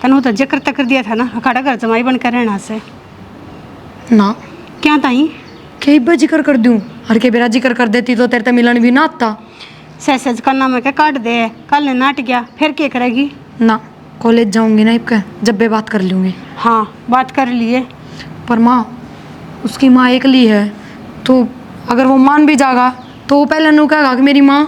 तनु तो जिक्र तक कर दिया था ना अखाड़ा घर जमाई बनकर रहना से ना क्या ताई कई बार जिक्र कर दूं हर के बेरा जिक्र कर देती तो तेरे तो मिलन भी ना आता। सहज का नाम है क्या काट दे कल ने नाट गया फिर क्या करेगी। ना कॉलेज जाऊंगी ना इबका जब भी बात कर लूंगी। हाँ बात कर लिए पर माँ उसकी माँ एकली है तो अगर वो मान भी जाएगा तो वो पहले नू कहेगा कि मेरी माँ।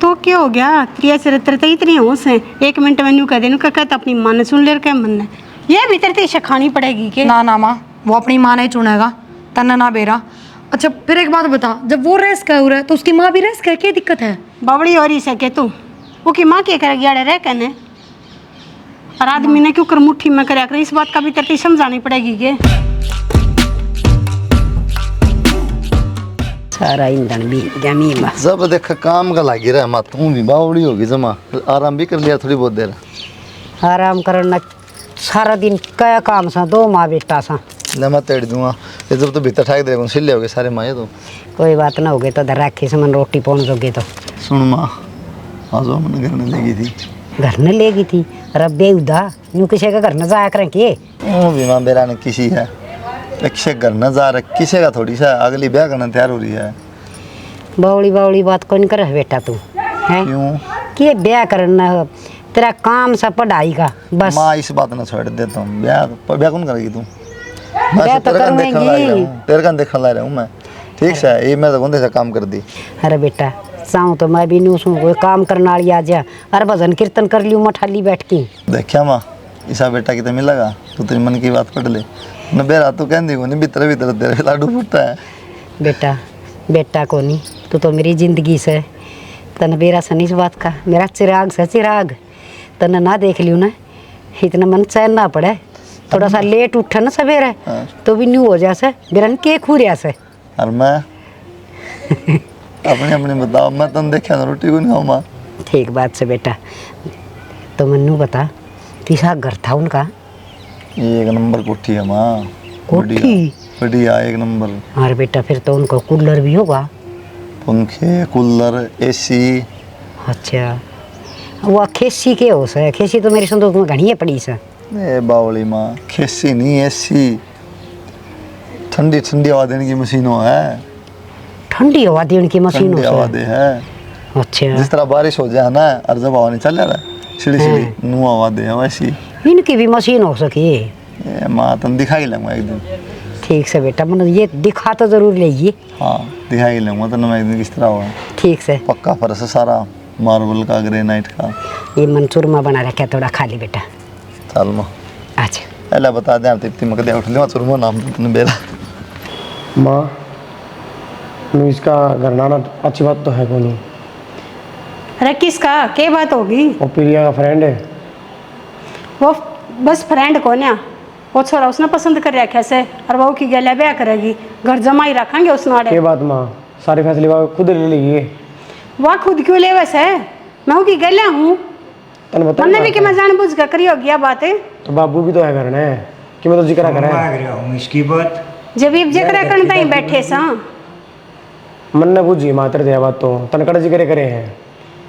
तो क्या हो गया त्रिया चरित्र तो इतनी होश है 1 मिनट में न्यू कह देनु क्या तो अपनी माँ ने सुन ले क्या मन ने ये भीतर तो सिखानी पड़ेगी के ना ना माँ वो अपनी माँ नहीं चुनेगा तना ना बेरा। अच्छा फिर एक बात बता जब वो रेस कह रहा है तो उसकी माँ भी रेस कह क्या दिक्कत है। बबड़ी और ही सके तू वो की माँ क्या करेगी अड़े रह कहने और आदमी ने क्यों कर मुट्ठी में कराया कर इस बात का भी तरती समझानी पड़ेगी के सारा ईंधन भी जमी में जब देख काम का लागी रहा माँ तू भी बावड़ी होगी जमा आराम भी कर लिया थोड़ी बहुत देर आराम करना सारा दिन क्या काम सा 2 माँ बेटा सा ले मैं तेड़ दूंगा ये जब तो भीतर ठाक देगा सिले होगे सारे माँ ये तो कोई बात ना होगी तो राखी से मन रोटी पहुँच जोगे तो सुन माँ आज वो मैंने घर में लेगी थी घर में लेगी थी रब बेउदा यूँ किसी का घर में जाया करें कि वो भी माँ बेरा ने किसी है किसी घर न जा रहा किसी का थोड़ी सा अगली ब्याह करना तैयार हो रही है। बावड़ी बावड़ी बात कौन करे बेटा तू है क्यों कि ब्याह करना तेरा काम सा पढ़ाई का बस माँ इस बात ना छोड़ देता हूँ ब्याह कौन करेगी तू ब्याह तो करूँगी तेरे का देखने ला रहा हूँ मैं ठीक से ये मैं तो कौन से काम कर दी। अरे बेटा चाहूँ तो मैं भी न्यू सुन कोई काम करने वाली आ जा अरे भजन कीर्तन कर लियो मठाली बैठ के देखिया माँ ईसा बेटा की तो मिलेगा तू तेरी मन की बात पढ़ ले न बेरा तू कहती को नहीं भीतर भीतर तेरे लाडू फुटता है। बेटा बेटा को नहीं तू तो मेरी जिंदगी से तन बेरा सन इस बात का मेरा चिराग से चिराग तन ना देख लियो ना इतना मन चैन ना पड़े थोड़ा सा लेट उठा ना सवेरे तो भी न्यू हो जासे बेरन के खूरिया से और मैं अपने अपने बताओ मैं तुम देखा ना रोटी को नहीं खाऊँ माँ ठीक बात से बेटा तो मन्नू बता तीसरा घर था उनका 1 नंबर कोठी है माँ कोठी बढ़िया 1 नंबर। अरे बेटा फिर तो उनको कूलर भी होगा पंखे कूलर एसी। अच्छा वो खेसी के हो सर खेसी तो मेरी संदूक में घनी है पड़ी सा ए बावली माँ खेसी नहीं एसी ठंडी ठंडी हवा देने की मशीनों है ठंडी हवा देने की मशीन ठंडी हवा दे है। अच्छा जिस तरह बारिश हो जाए ना और जब हवा नहीं चल रहा सीढ़ी सीढ़ी नू हवा दे वैसी इनकी भी मशीन हो सकी ए माँ तुम दिखाई लूँगा एक दिन। ठीक से बेटा मतलब ये दिखा तो जरूर लेगी। हाँ दिखाई लूँगा तो मैं एक दिन किस तरह हुआ ठीक से पक्का फर्श है सारा मार्बल का ग्रेनाइट का ये मंचूरमा बना रखा थोड़ा खा ली बेटा चल माँ अच्छा पहले बता दें आप इतनी मकदे उठ लिया चुरमा नाम तुमने बेरा माँ इसका घर लाना अच्छी बात तो है को नहीं। अरे किसका क्या बात होगी वो प्रिया का फ्रेंड है वो बस फ्रेंड को ना वो छोरा उसने पसंद कर रखा से और वो की गले ब्याह करेगी घर जमाई रखेंगे उस नाड़े ये बात माँ सारे फैसले वो खुद ले लेगी। वह खुद क्यों ले वैसे मैं की गले हूँ तने बता मैंने भी कि मैं जानबूझ कर करी होगी बात है तो बाबू भी तो है घर ने कि मैं तो जिक्र करें इसकी बात जब ये जिक्र करता ही बैठे सा मन ने पूछी मात्र दिया बात तो तनकड़ जिक्र करे हैं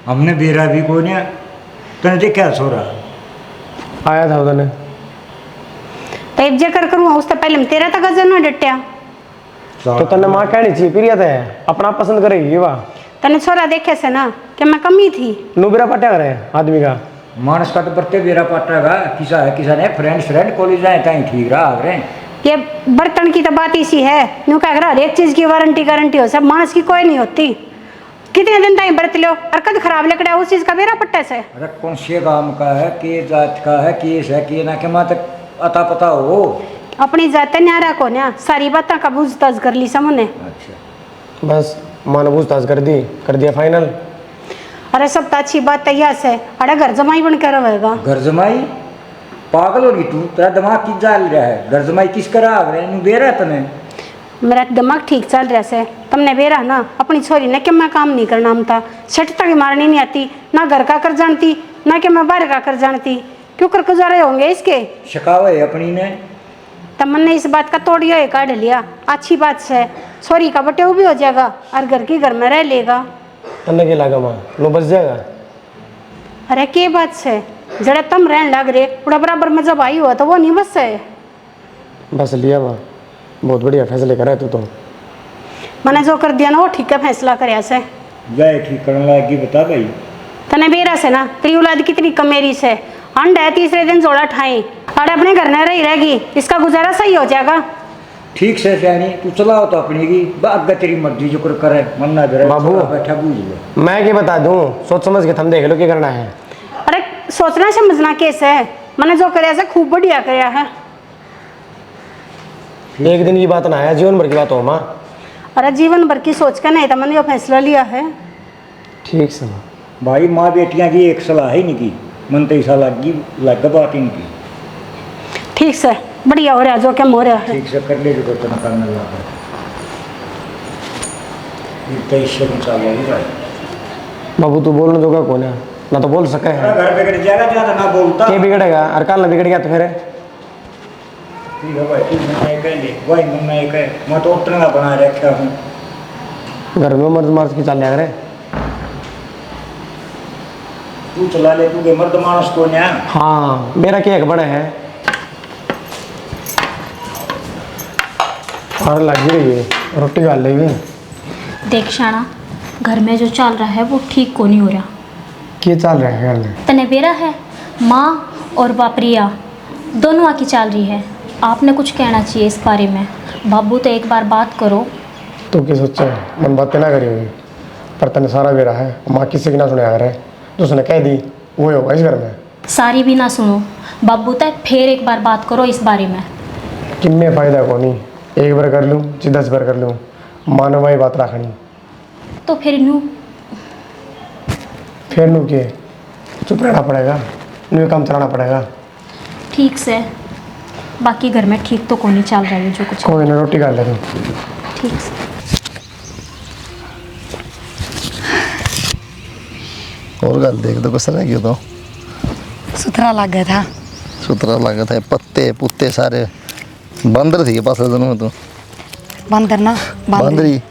हमने बेरा भी को ने तने देखा छोरा आया था उधर तो अब जिक्र करूँ उससे पहले मैं तेरा तक जन डटिया तो तने माँ कहनी चाहिए प्रिया तो है अपना पसंद करेगी वाह तने छोरा देखे से ना कि मैं कमी थी नुबेरा पटा करे आदमी का मानस का तो प्रत्येक बेरा पाटेगा किसा है किसा ने फ्रेंड कॉलेज जाए ताई ठीक रहा रहे ये बर्तन की तो बात इसी है यूँ कह रहा हर एक चीज़ की वारंटी हो सब मानस की कोई नहीं होती कितने दिन तक बरत लो और कद खराब लकड़ा उस चीज़ का बेरा पट्टे से अरे कौन से काम का है के जात का है केस है के ना के माँ तक अता पता हो अपनी जाते न्यारा को ना सारी बातें का पूछताछ कर ली समझने। अच्छा बस माँ ने पूछताछ कर दिया फाइनल। अरे सब तो अच्छी बात तैयार से अरे घर जमाई बन कर रहेगा घर जमाई पागल होगी तू तेरा दिमाग किस जाल रहा है घर जमाई किस करा रहे बेरा तने मेरा दिमाग ठीक चल रहा से तुमने बेरा ना अपनी छोरी ने कि मैं काम नहीं करना हम था छठ तक मारनी नहीं आती ना घर का कर जानती ना कि मैं बाहर का कर जानती क्यों कर गुजारे होंगे इसके शिकावे अपनी ने तब मैंने इस बात का तोड़िया काट लिया अच्छी बात से छोरी का बटे भी हो जाएगा और घर की घर में रह लेगा तन्ने के लागा माँ लो बस जाएगा। अरे के बात से जड़े तम रहने लग रहे पूरा बराबर में जब आई हुआ तो वो नहीं बस है। बस लिया माँ, बहुत बढ़िया फैसले करा है तू तो। मैंने जो कर दिया ना वो ठीक है फैसला कर से। जाए ठीक करने लगी बता भाई। तने बेरा से ना तेरी औलाद कितनी कमेरी से अंड है, तीसरे दिन जोड़ा ठाई और अपने घर में रही रहेगी, इसका गुजारा सही हो जाएगा। ठीक से सियानी तू चलाओ तो अपनी की अगर तेरी मर्जी जो कर करे मन ना करे बाबू। बैठा बूझ ले। मैं क्या बता दूँ, सोच समझ के तुम देख लो क्या करना है। अरे सोचना समझना कैसे है, मैंने जो कराया से खूब बढ़िया कराया है। एक दिन की बात ना है, जीवन भर की बात हो माँ। अरे जीवन भर की सोच कर नहीं था मैंने ये फैसला लिया है। ठीक से माँ। भाई माँ बेटियां की एक सलाह ही नहीं की, मन तो ऐसा लग बात इनकी। ठीक से बढ़िया हो रहा जो क्या हो रहा है। ठीक से कर ले जो करना करने लगा तो इससे चालेगी भाई। बाबू तू बोलने जोगा कौन है, ना तो बोल सके है। घर बिगड़ जाएगा ज्यादा ना बोलता। क्या बिगड़ेगा, और कल ना बिगड़ गया तो फिर ठीक है भाई, तू मैं कह ले भाई मैं कह मैं तो उतना बना रखा हूँ घर में मर्द मार्च की चाल लिया करे। तू चला ले, तू के मर्द मानस को न्या। हाँ मेरा क्या एक बड़ा है और लगी रही है रोटी गाल लेगी। देख शाना, घर में जो चल रहा है वो ठीक को नहीं हो रहा। क्या चल रहा है घर में? तने बेरा है माँ और बापरिया दोनों आकी चल रही है। आपने कुछ कहना चाहिए इस बारे में। बाबू तो एक बार बात करो। तू क्या सोचा है, मन बातें ना करी होगी, पर तने सारा बेरा है माँ किसी की ना सुने आ रहा है, तो उसने कह दी वो होगा इस घर में। सारी भी ना सुनो बाबू, तो फिर एक बार बात करो इस बारे में। कि में फायदा को नहीं, एक बार कर लूँ चाहे 10 बार कर लूँ, मानो भाई बात रखनी। तो फिर नू के चुप रहना पड़ेगा, न्यू काम चलाना पड़ेगा। ठीक से बाकी घर में ठीक तो कोई नहीं चल रहा है जो कुछ। कोई ना रोटी खा ले तू। ठीक से और गल देख दो कैसा रह गया तो सुथरा लग गया था। सुतरा लगा था, पत्ते पुत्ते सारे बंदर थी पास दोनों तो बंदर ना बंदरी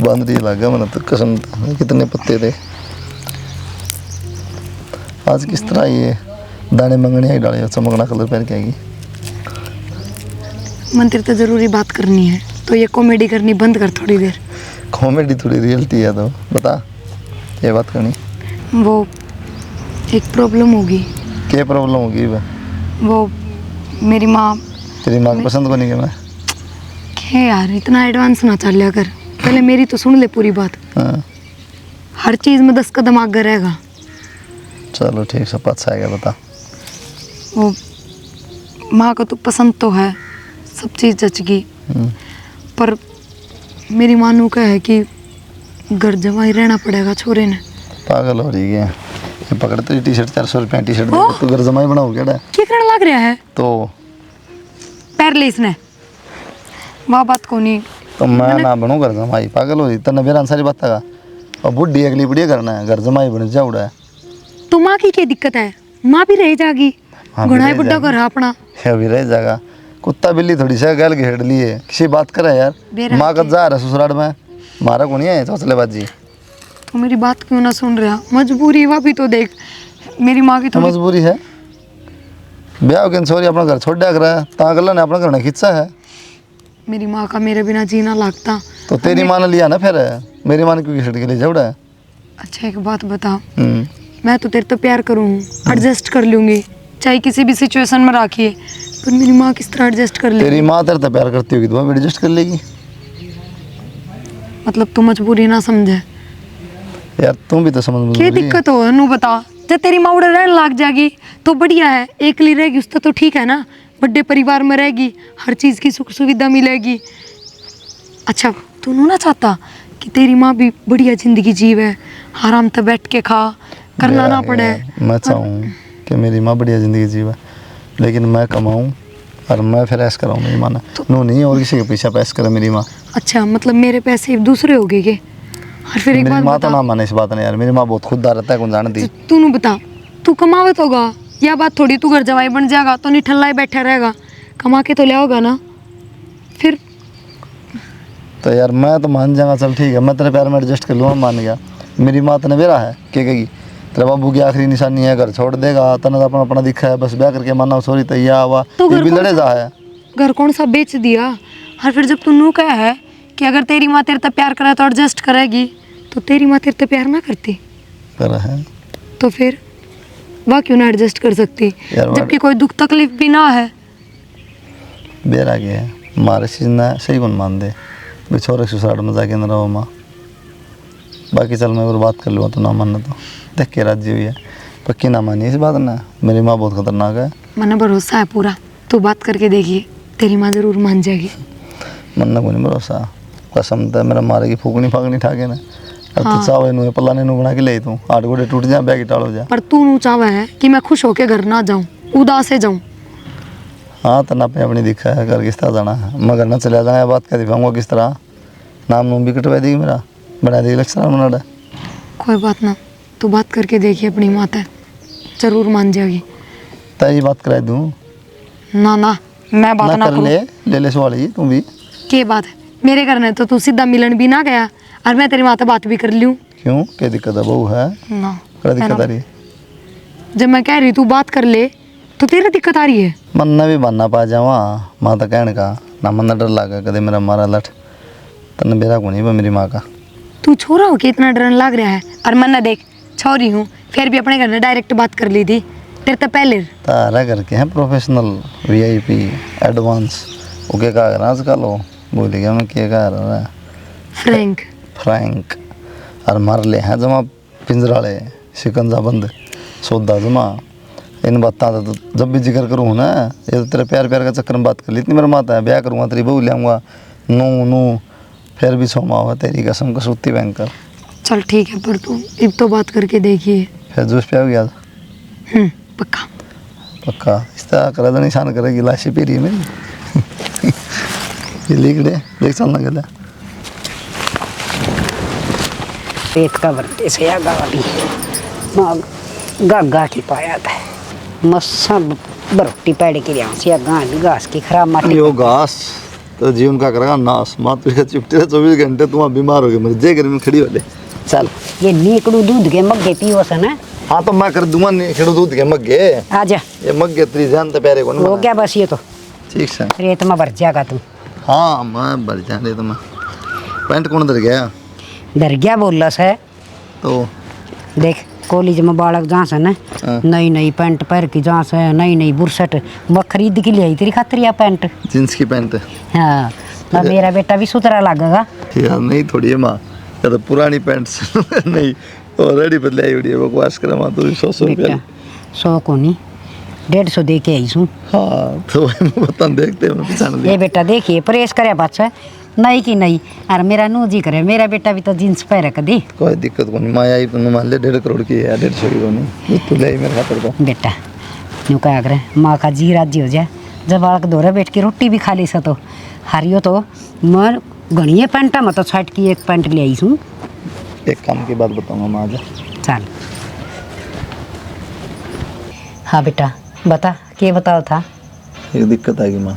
बंदरी लगा मैंने तो कसम, कितने पत्ते थे। आज किस तरह ये दाने मंगने आई डाले चमकना कलर पहन के आएगी। मंत्री तो जरूरी बात करनी है, तो ये कॉमेडी करनी बंद कर थोड़ी देर। कॉमेडी थोड़ी रियलिटी है, तो बता ये बात करनी। वो एक प्रॉब्लम होगी। क्या प्रॉब्लम होगी वह? वो मेरी माँ तेरी माँ को पसंद को नहीं क्या मैं? क्या यार इतना एडवांस ना चल लिया कर, पहले मेरी तो सुन ले पूरी बात। हाँ हर चीज़ में 10 कदम आगे रहेगा। चलो ठीक से पता आएगा, बता। वो माँ को तो पसंद तो है, सब चीज़ जच गई, पर मेरी माँ नू का है कि घर जमाई रहना पड़ेगा छोरे ने। पागल हो रही है ये, पकड़ तो टी-शर्ट 400 रुपये टी-शर्ट दे तू घर जमाई बनाओ क्या? क्या करने लग रहा है तो पैर ले इसने, वाह बात को नहीं। तो मैं ना बनूँ घर जमाई, पागल हो रही तन्ने मेरा सारी बात था। और बुढ़ी अगली बुढ़िया करना है, घर जमाई बन जाऊड़ा है। तो माँ की क्या दिक्कत है, माँ भी रह जाएगी। हाँ, भी गुनाह रह बुढ़ा जाएगी। घर है अपना। ये भी रह जाएगा, कुत्ता बिल्ली थोड़ी सा गल घेर लिए, किसी बात करे यार। बेरा माँ का जा रहा ससुराल में, मारा को नहीं है चौचलेबाजी। तो मेरी बात क्यों ना सुन रहा, मजबूरी वह भी तो देख, मेरी माँ की तो थोड़ी मजबूरी है, ब्याह के सॉरी अपना घर छोड़ दिया करा, ता गल्ला ने अपना घर ना खींचा है। मेरी माँ का मेरे बिना जीना लगता। तो तेरी माँ ने लिया ना, फिर मेरी माँ ने क्यों छड़ के ले जाऊड़ा है? अच्छा एक बात बता, मैं तो तेरे तो प्यार करूँ, एडजस्ट कर लूँगी चाहे किसी भी सिचुएशन में रखिए, पर मेरी माँ किस तरह एडजस्ट कर तेरी लेगी? माँ तेरे तो प्यार करती होगी, तो वो एडजस्ट कर लेगी। मतलब तू मजबूरी ना समझे, यार तुम भी तो समझ क्या मजबूरी है। दिक्कत हो नू बता। जब तेरी माँ उड़े रहने लग जाएगी तो बढ़िया है, एकली रहेगी उसका तो ठीक है ना, बड़े परिवार में रहेगी, हर चीज़ की सुख सुविधा मिलेगी। अच्छा तू ना चाहता कि तेरी माँ भी बढ़िया जिंदगी जीवे, आराम से बैठ के खा, करना ना पड़े। मैं चाहूँ कि मेरी माँ बढ़िया ज़िंदगी जीवे, लेकिन मैं कमाऊँ और मैं फिर ऐश कराऊँ मेरी माँ ने। नो नहीं और किसी के पीछे पैस करे मेरी माँ। अच्छा मतलब मेरे पैसे दूसरे हो गए के? और फिर एक मेरी बात माँ तो बता, ना माने इस बात ने यार, मेरी माँ बहुत खुददार रहता है, कौन जानती। तू नू बता, तू कमावत होगा या बात थोड़ी, तू घर जवाई बन जाएगा तो नहीं ठल्ला ही बैठा रहेगा, कमा के तो ले होगा ना। फिर तो यार मैं तो मान जाऊँगा, चल ठीक है मैं तेरे प्यार में एडजस्ट कर लूँगा, मान गया। मेरी माँ तो ने बेरा है क्या कहेगी तेरे बाबू की आखिरी निशानी है, घर छोड़ देगा, तने अपना अपना दिखा है, बस ब्याह करके माना सॉरी तैयार हुआ, तो ये घर भी कौन लड़े जा है। घर कौन सा बेच दिया। और फिर जब तू नू कहा है कि अगर तेरी माँ तेरे तक प्यार करे तो एडजस्ट करेगी, तो तेरी माँ तेरे तक प्यार ना करती कर है तो फिर वह क्यों ना एडजस्ट कर सकती, यार जबकि कोई दुख तकलीफ भी ना है। बेरा के है मारे चीज ना सही कौन मान दे भाई, छोरे ससुराल में जाके न रहो माँ, बाकी चल मैं और बात कर लूँगा तो ना मानना तो देख के राजी हुई है, पक्की ना मानी इस बात ना, मेरी माँ बहुत खतरनाक है। मना भरोसा है पूरा, तू बात करके देखिए तेरी माँ जरूर मान जाएगी। मन्ना को नहीं भरोसा, कसम तो मेरा मारेगी फूकनी फाकनी ठाके ना, अब तो चावे नु पल्ला ने बना के ले तू, आठ गोडे टूट जा बैग टाल जा। पर तू नू चाहवा है कि मैं खुश होके घर ना जाऊं, उदास से जाऊं। हाँ तो ना पे अपनी दिखा है घर किस तरह जाना है, मगर ना चला जाएगा बात कर दिखाऊंगा किस तरह, नाम नूम भी कटवा देगी मेरा, बना देगी लक्षण बना। कोई बात ना, तू बात करके देखिए अपनी माता, जरूर मान जाएगी। तय बात कराई दूँ ना ना मैं बात ना कर करूं। ले सवाल तू भी के बात है मेरे घर में, तो तू सीधा मिलन भी ना गया और मैं तेरी माता बात भी कर लूं। क्यों क्या दिक्कत है बहू है, ना क्या दिक्कत आ रही है? जब मैं कह रही तू बात कर ले तो तेरी दिक्कत आ रही है। मन भी बनना पा जावा माँ तो कहने का ना, मन डर लगा कदे मेरा मारा लठ तन बेरा को नहीं मेरी माँ का। तू छोरा हो के इतना डरन लग रहा है, और मैं ना देख छोरी हूँ फिर भी अपने घर में डायरेक्ट बात कर ली थी तेरे तो पहले। तारा करके हैं प्रोफेशनल VIP एडवांस, ओके कहा कर आजकल वो भूल गया मैं क्या कह रहा है, फ्रैंक फ्रैंक और मार ले हैं जमा पिंजराले शिकंजा बंद सौदा जमा, इन बातें तो जब भी जिक्र करूँ ना, ये तो तेरे प्यार प्यार का चक्कर में बात कर ली, इतनी मेरा माता है ब्याह करूँगा तेरी बहू ले आऊँगा नू नू, फिर भी सोमा हुआ तेरी कसम कसूती बैंकर। चल ठीक है, पर तू अब तो बात करके देखिए। फिर जूस पिया गया पक्का पक्का इस तरह करा तो निशान करेगी लाशी पी रही है मेरी ये लिख दे देख चलना गया पेट का बरते से या गाली माँ गागा की पाया था मस्सा बरोटी पैड़ के लिया से गां घास की खराब माटी यो घास तो जीवन का करेगा नाश, माँ तुझे चिपटे 24 घंटे तुम बीमार हो गए मेरे जे घर में खड़ी वाले। चल ये नीकड़ू दूध के मग्गे पियो से ना। हाँ तो मैं कर दूंगा नहीं खिड़ू दूध के मग्गे, आजा ये मग्गे तेरी जान तो प्यारे कौन हो गया बस ये तो ठीक से। रेत में भर जाएगा तू। हाँ मैं भर जाने तो मैं पैंट कौन दर गया डर गया बोल रहा है तो देख कॉलेज में बालक जहाँ से ना नई नई पैंट पैर की जहाँ से नई नई बुरसट मैं खरीद के ले आई तेरी खातिर या पैंट। जींस की पैंट हाँ ना मेरा बेटा भी सुथरा लगेगा यार नहीं थोड़ी है माँ, या तो पुरानी पैंट नहीं ऑलरेडी बदलाई हुई है बकवास कर माँ, तो 100 रुपया 100 को नहीं 150 दे के आई हूँ। हाँ तो वही बता देखते हैं पहचान ये बेटा देखिए प्रेस करे बादशाह नहीं कि नहीं और मेरा नू जी करे, मेरा बेटा भी तो जींस पहन कदी। कोई दिक्कत को नहीं, माँ आई तो मान ले 1.5 करोड़ की है 150 की को नहीं तू ले मेरे खातर को बेटा यूँ क्या करे माँ का जी राजी हो जाए, जब बालक दोहरा बैठ के रोटी भी खा ली सो तो हारियो तो मैं घनी पैंटा में तो छठ की एक पैंट ले आई हूँ। एक काम की बात बताऊंगा माँ जा चल हाँ बेटा बता क्या बताओ था। एक दिक्कत आएगी माँ,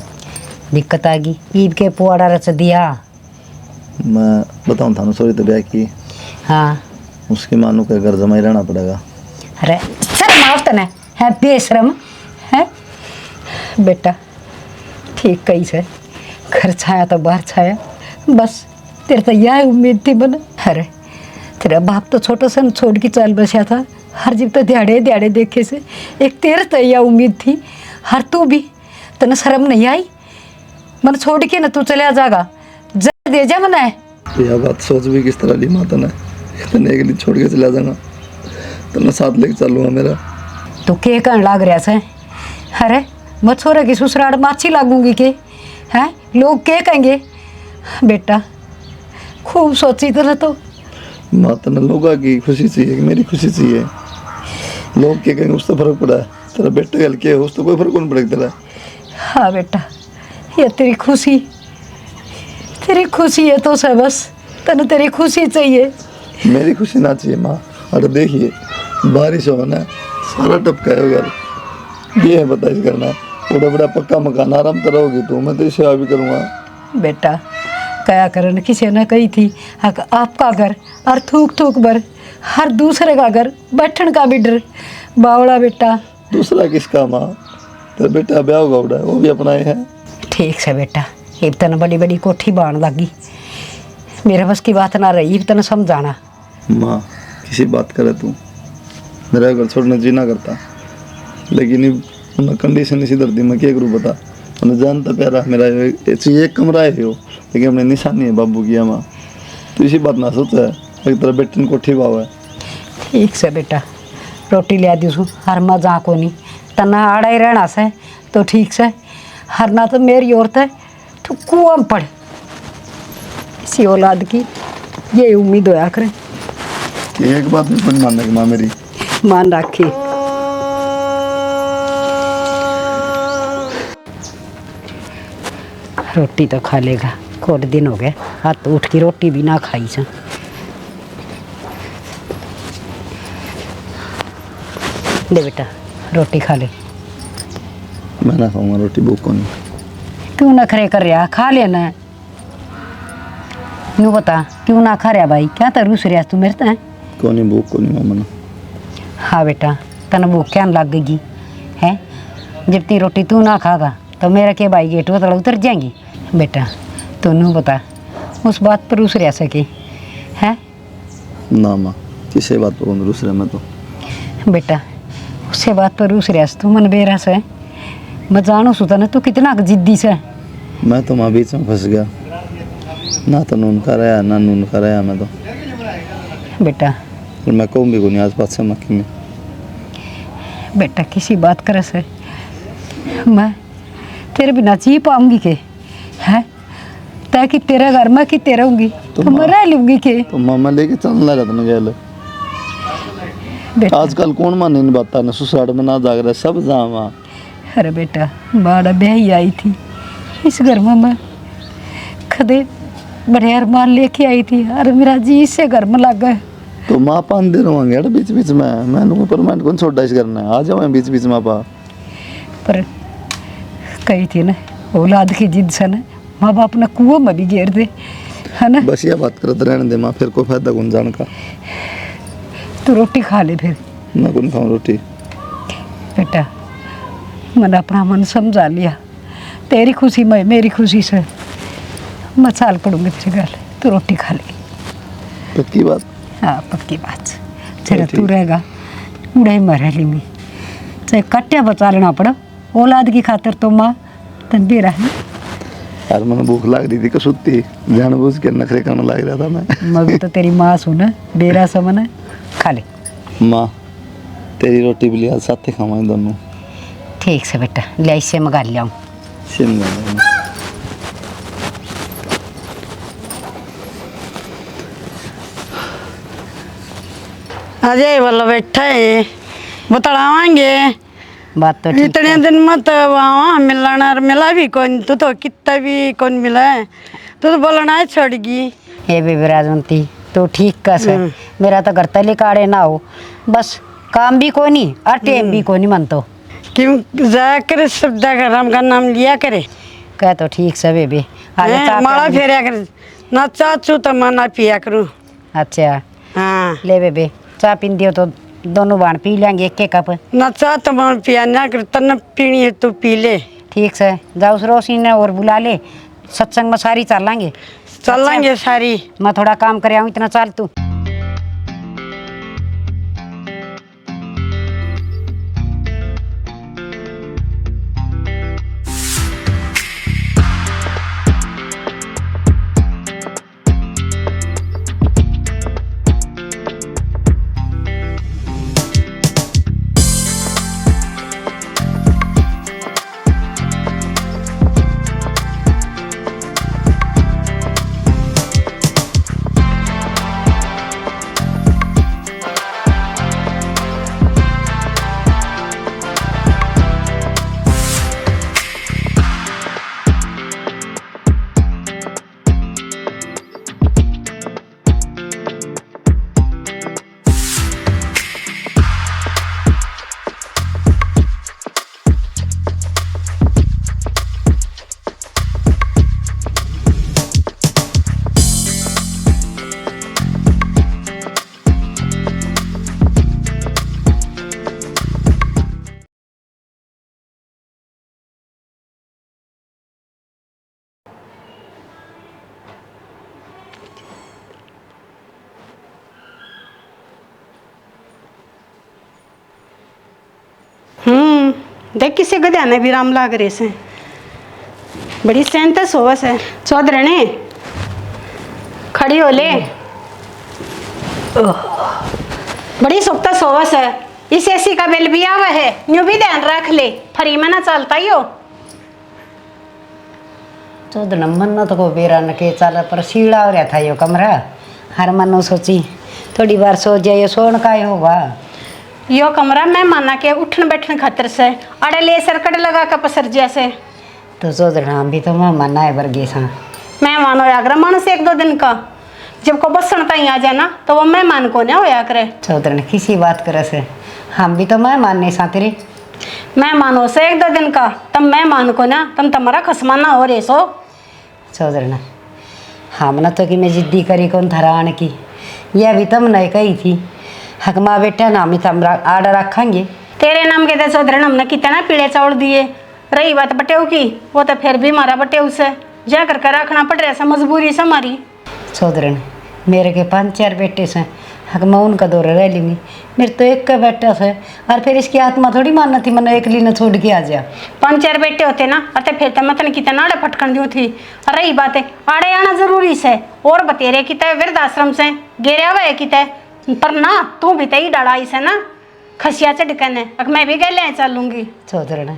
दिक्कत आ गई ईद के पुआड़ा रच दिया। मैं बताऊँ था ना सॉरी तो ब्याह की हाँ उसकी मानू के घर जमाई रहना पड़ेगा। अरे शर्म आवत न है बेशरम है बेटा, ठीक कही से घर छाया तो बाहर छाया, बस तेरे तो यह उम्मीद थी बना। अरे तेरा बाप तो छोटा सा छोड़ के चल बसा था, हर जीव तो दिहाड़े दिहाड़े देखे से एक तेरे तो यह उम्मीद थी, हर तू भी तने शर्म नहीं आई मन छोड़ के ना तू चले जाएगा जब दे जा मना है। यह बात सोच भी किस तरह ली माता ने, इतने के लिए छोड़ के चला जाऊंगा तो मैं साथ लेके चलूँगा मेरा। तो के कहने लाग रहा से, अरे मैं छोरे की ससुराल में अच्छी लागूंगी के हैं लोग के कहेंगे। बेटा खूब सोची तरह तो माता ने लोगों की खुशी चाहिए कि मेरी खुशी चाहिए, लोग क्या कहेंगे उससे फर्क पड़ा है, तेरा बेटा गल के उस तो कोई फर्क कौन पड़ेगा तेरा। हाँ बेटा ये तेरी खुशी है तो सब बस तने तेरी खुशी चाहिए, मेरी खुशी ना चाहिए माँ। अरे देखिए बारिश हो ना सारा टपका है घर, ये है बताइए करना बड़ा बड़ा पक्का मकान आराम तो रहोगी तू, मैं तेरी सेवा भी करूँगा। बेटा कया करन किसी ने कही थी आपका घर और थूक थूक भर हर दूसरे का घर बैठन का भी डर। बावड़ा बेटा। दूसरा किसका माँ? तेरा बेटा ब्याह होगा उड़ा, वो भी अपना ही है। ठीक से बेटा, एक तन बड़ी बड़ी कोठी बाण लगी, मेरे बस की बात ना रही तन समझाना। माँ किसी बात करे तू, मेरा घर छोड़ने जी ना करता, लेकिन उन्हें कंडीशन इसी दर्दी में क्या करूँ बता। उन्हें जानता प्यारा मेरा एक कमरा है हो, लेकिन हमने निशानी है बाबू की। माँ तो इसी बात ना सोचा है, एक तरह बेटे को ठीक भाव है। ठीक से बेटा, रोटी लिया दूँ हर मजा को नहीं, तना आड़ा ही रहना से तो ठीक से, हर ना तो मेरी औरत है तो कुआं पड़। इसी औलाद की ये उम्मीद होया करे। एक बात नहीं समझ मानने की माँ मेरी। मान रखी। रोटी तो खा लेगा, कुछ दिन हो गए हाथ उठ की रोटी भी ना खाई सा। दे बेटा रोटी खा ले। मैं ना खाऊंगा रोटी, भूख को नहीं। क्यों ना खरे कर रहा, खा लेना। नू बता क्यों ना खा रहा भाई, क्या तो रूस रहा तू मेरे तो? को नहीं भूख को नहीं मामा ना। हाँ बेटा, तन भूख क्या लगेगी है? जब ती रोटी तू ना खागा तो मेरा के भाई गेट वो उतर जाएंगी। बेटा तो नू बता उस बात पर रूस रह सके है? ना माँ किसी बात पर कौन रूस रहा मैं तो। बेटा उससे बात पर रूस रहा तू मन बेरा से, मैं जानू सुता ना तू कितना जिद्दी से। मैं तो माँ बीच में फंस गया, ना तो नून खा रहा ना नून खा रहा मैं तो। बेटा और मैं कहूँ भी को नहीं आस पास से मक्की में। बेटा किसी बात करे से मैं तेरे बिना जी पाऊंगी के है? तय कि तेरे घर में कि तेरे होंगी तो मैं रह लूंगी के। तो मामा लेके चलना रहता ना गया। बेटा आजकल कौन माने इन बात ना, ससुराल में ना जाग रहा सब जावा। अरे बेटा बाड़ा ब्याही आई थी इस घर में, मैं कदे बड़े अरमान लेके आई थी, अरे मेरा जी इससे घर में लग गए। तो माँ पान दे रहा हूँ बीच बीच में, मैं परमानेंट कौन छोड़ा इस करना है, आ जाओ बीच बीच में पा। पर कही थी ना औलाद की जिद से ना माँ बाप ने कुआं में भी घेर दे है ना। बस ये बात करते रहने दे माँ, फिर कोई फायदा कौन जान का। तू रोटी खा ले फिर। मैं कौन खाऊँ रोटी? बेटा मैंने अपना मन समझा लिया, तेरी खुशी में मेरी खुशी से मैं चाल पड़ूंगी तेरे घर, तू रोटी खा ले। पक्की बात? हाँ पक्की बात। तेरा तू रहेगा उड़े मरे ली में, चाहे कट्टिया बचा लेना पड़ा औलाद की खातिर तो माँ तन भी रहा। यार मैंने भूख लग रही थी कसुत्ती, जानबूझ के नखरे करने लग रहा था मैं भी तो तेरी माँ सुना बेरा समन खा ले। माँ तेरी रोटी भी लिया साथ ही खावा दोनों। ठीक से बेटा ले इससे मंगा लिया हूँ। अजय वाला बैठा है बतावाएंगे बात तो ठीक इतने है। दिन मत वहाँ मिलना और मिला भी कौन, तू तो कितना भी कौन मिला है, तू तो बोलना है छोड़ गई। हे बेबी राजवंती तो ठीक कस है, मेरा तो घर तले काड़े ना हो, बस काम भी कोई नहीं और टेम भी कोई नहीं मन तो। क्यों जाया करे शब्द राम का नाम लिया करे। कह तो ठीक से बेबी माला फेरिया करे ना चाचू तो मैं ना पिया करूँ। अच्छा हाँ ले बेबी चाय पीन दियो तो दोनों बाण पी लेंगे एक एक कप। ना चाह तो मैं पिया ना कर, तन पीनी है तू पी ले। ठीक से जाओ उस रोशनी ने और बुला ले, सत्संग में सारी चलेंगे। चलेंगे सारी। मैं थोड़ा काम कर आऊँ, इतना चाल तू। देख किसी गधा ने भी राम लाग रहे से बड़ी सेंत सोवस है चौधरी ने खड़ी हो ले बड़ी सुक्ता सोवस है इस एसी का बिल भी आवा है यूं भी ध्यान रख ले फ्री में ना चलता ही हो चौधरी मन तो को बेरा न के चल पर सीढ़ा हो रहा था यो कमरा हर मन सोची थोड़ी बार सोच जाए सोन का ही होगा यो कमरा मैं माना के उठन बैठन खातर से अड़े ले सरकट लगा का पसर जैसे तो चौधरी हम भी तो मैं मना है वर्गी सा मैं मानो आगरा मानस 1-2 दिन का जब को बसन तई आ जाना तो वो मेहमान को ना होया करे चौधरी ने किसी बात करे से हम भी तो मैं मानने सा तेरे मेहमानों से 1-2 दिन का तब मेहमान को ना तुम तुम्हारा खसमाना हो रे सो चौधरी ने हमने तो कि मैं जिद्दी करी कौन थरान की यह भी तुम नहीं कही थी हक माँ बेटा ना हम तम आर्डर रखेंगे तेरे नाम के तो चौधरी हमने कितना पीड़े चावल दिए रही बात बटेऊ की वो तो फिर भी मारा बटेऊ से जा करके रखना पड़ रहा सा मजबूरी से हमारी चौधरी ने मेरे के 5-4 बेटे से हक मैं उनका दौरे रह लूँगी मेरे तो एक का बेटा से और फिर इसकी आत्मा थोड़ी मानना थी मैंने एकली ने छोड़ के आ जा 5-4 बेटे होते ना अरे फिर तो मैं कितना आड़े फटकन दी थी और रही बात है आड़े आना जरूरी से और बतेरे की तय वृद्धाश्रम से गेरे हुए की तय पर ना तू भी तई डड़ाई से ना खसिया चढ़कन है अब मैं भी गए ले चलूंगी चौधरी ने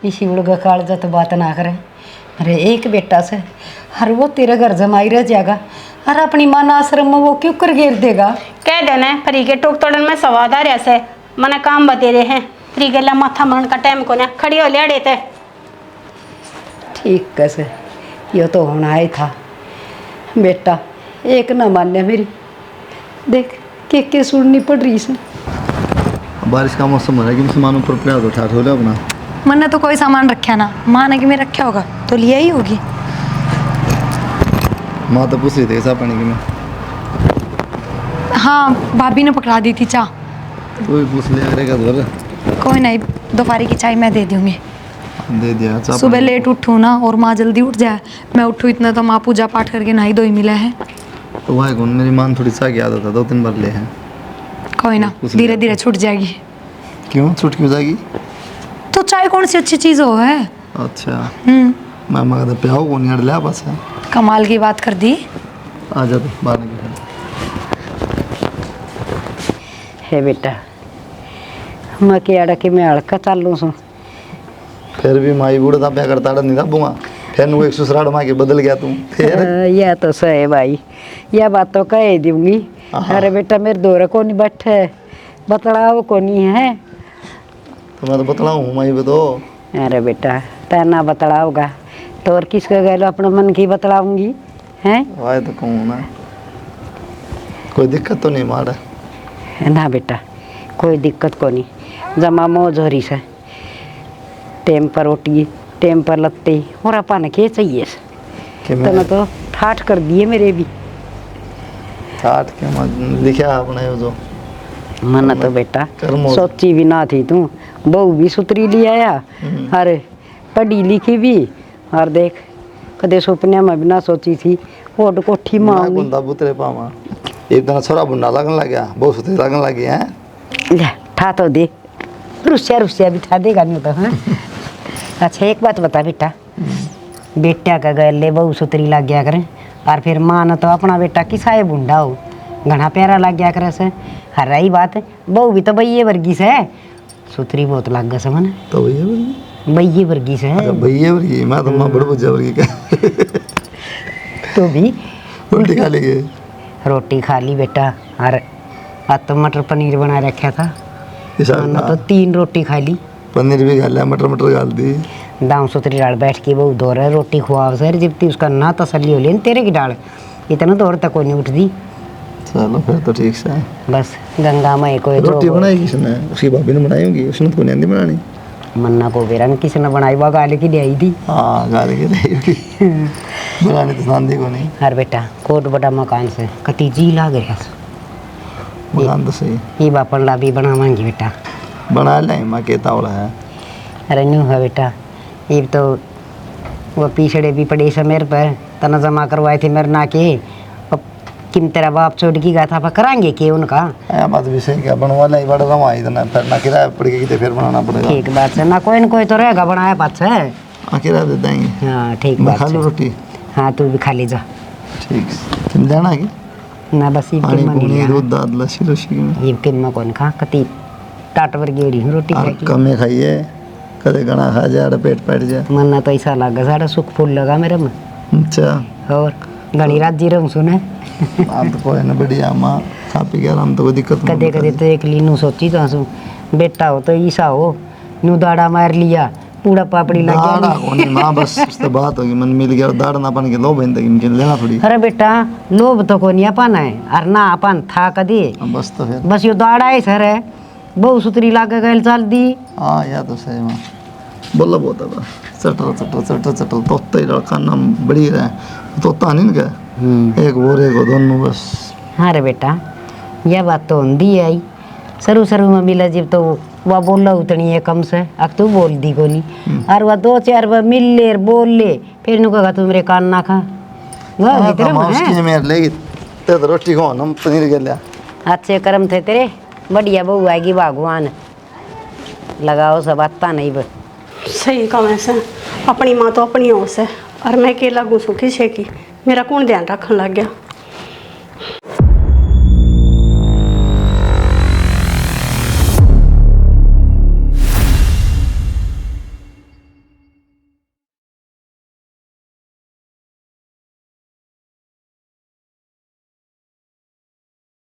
इसी उड़गा काल तो बात ना करे अरे एक बेटा से हर वो तेरे घर जमाई रह जाएगा और अपनी मान आश्रम में वो क्यों कर घेर देगा कह देना फ्री के टोक तोड़न में सवाद आ रहा से मने काम बतेरे हैं फ्री के ला माथा मरण का टाइम को ना खड़ी हो ले थे ठीक कैसे ये तो होना ही था बेटा एक ना मान्य मेरी देख के सुननी पड़ रही से बारिश का मौसम हो रहा है कि सामान ऊपर प्रयास उठा ठो ले अपना मैंने तो कोई सामान रखा ना माँ ने कि मैं रखा होगा तो लिया ही होगी माँ तो पूछ रही थी ऐसा पानी की मैं हाँ भाभी ने पकड़ा दी थी चाय तो भी पूछ लिया करेगा धर कोई नहीं दोपहर की चाय मैं दे दूँगी दे दिया चाय सुबह लेट उठूँ ना और माँ जल्दी उठ जाए मैं उठूँ इतना तो माँ पूजा पाठ करके नहाई धोई मिला है तो वह कौन मेरी माँ थोड़ी सा की आदत है 2-3 बार ले हैं कोई ना पूछ लिया। धीरे धीरे छूट जाएगी क्यों छूट क्यों जाएगी तो चाय कौन सी अच्छी चीज़ हो है अच्छा मैं मगर प्याओ को नहीं लिया बस है कमाल की बात कर दी आ जा तो बाहर निकल है बेटा मैं के आड़ा के मैं हड़का चालू सू फिर भी माई बूढ़ा था प्या करता नहीं था बुआ फिर नु एक ससुराल माँ के बदल गया तू फिर यह तो सही भाई यह बात तो कह दूंगी अरे बेटा मेरे दौरे को नहीं बैठे बतलाओ को नहीं है तो मैं तो बतलाऊँ माई भी तो अरे बेटा तैना बतलाओगा तो और किसका गए अपने मन की बतलाऊंगी हैं वाह तो कहूँ ना कोई दिक्कत तो नहीं मारा ना बेटा कोई दिक्कत को नहीं जमा मौज हो रही से टेम पर रोटी टेम पर लत्ते और अपन के चाहिए कि तो मैं तो ठाठ कर दिए मेरे भी ठाठ के मैं लिखा अपने वो जो मन तो बेटा कर्मों। सोची भी ना थी तू बहू भी सुतरी ले आया अरे पढ़ी लिखी भी और देख कदे सपने में भी ना सोची थी ओड कोठी मैं मांगी बुंदा बुतरे पावा एक दिन छोरा बुंडा लगन लग गया बहुत सुतरी लगन लगी है ले ठा तो दे रुस्या भी ठा देगा नहीं तो हाँ अच्छा एक बात बता बेटा बेटा का गले बहू सुतरी लग गया करे और फिर माँ न तो अपना बेटा किसाए बुंडा हो घना प्यारा लग गया करे से हर रही बात बहू भी तो भैया वर्गी से है सुतरी बहुत लग गया समझ तो भैया भैया वर्गी से है भैया वर्गी मैं तो माँ बड़ बुझा वर्गी का तो भी उल्टी खा ली गई रोटी खा ली बेटा और आज तो मटर पनीर बना रखा था मैंने तो 3 रोटी खा ली पनीर भी खा लिया मटर मटर डाल दी दाम सुतरी डाल बैठ के वो दौड़ है रोटी खुआव सर जितनी उसका ना तसल्ली हो लेन तेरे की डाल इतना दौड़ तक कोई नहीं उठती चलो फिर तो ठीक से बस गंगा माई को रोटी बनाई किसने उसकी भाभी ने बनाई होगी उसने तो नहीं आती बनानी मन्ना को बेरा में किसी ने बनाई वो गाले की ले आई थी हाँ गाली के रही होगी बनानी तो सांदी को नहीं हर बेटा कोट बड़ा मकान से कति जी लाग रहा मकान तो सही ये बापन ला भी बनावांगी बेटा बना लें माँ कहता वाला है अरे न्यू है बेटा ये तो वो पिछड़े भी पड़े से मेरे पर तना जमा करवाए थे मेरे ना के अब किम तेरा बाप छोड़ की गया था पर कराएंगे के उनका। बात भी सही क्या बनवा ले बड़ा रवा इतना फिर ना किराया पड़ गया फिर बनाना पड़ेगा। ठीक बात है ना, कोई न कोई तो रहेगा बनाया पाछ है। किराया दे देंगे। हाँ ठीक मैं बात खा लूँ है। रोटी। हाँ तू भी खा ले जा। ठीक तुम जाना है कि ना बस पानी किम पूनी नहीं दूध दाद लस्सी लस्सी ये किम कौन खा कति टाट वर्गी रोटी और खाई कमे खाइए कदे गणा खा जाए पेट पैट जाए। मन ना तो ऐसा लगा सारा सुख फूल लगा मेरे में। अच्छा और घनी रात जी रहूं सुने। आप तो कोई ना बढ़िया माँ खा पी के आराम तो कोई दिक्कत नहीं। कदे कदे तो एक लीनू सोची तो हंसू बेटा हो तो ईसा हो नू दाड़ा मार लिया पूरा पापड़ी लग दाड़ा गया। कोनी माँ बस उससे बात होगी मन मिल गया और दाड़ा ना पान के लो बहन तक इनके लेना थोड़ी। अरे बेटा लोभ तो को नहीं अपन है और ना अपन था कदी बस तो फिर बस यो दाड़ा है सर है बहु सुतरी लाके गैल चाल दी। हाँ या तो सही माँ बोला बहुत है चटल चटल चटल चटल तोता ही लड़का नाम बड़ी रहे तोता नहीं क्या एक वो रे को दोनों बस। हाँ रे बेटा यह बात तो होंदी है आई सरू सरू में मिला जब तो वह बोला उतनी है कम से अब तू बोल दी को नहीं और वह दो चार बार मिल ले बोल ले फिर नु कहा तू मेरे कान ना खा वह भीतर में है। मेरे लेगी ते तो रोटी खो हम पनीर के लिया। अच्छे कर्म थे तेरे बढ़िया बहू आएगी भगवान लगाओ सब आता नहीं बस। सही कम ऐसे अपनी माँ तो अपनी होश है और मैं अकेला घूसू किसे की मेरा कौन ध्यान रखने लग गया।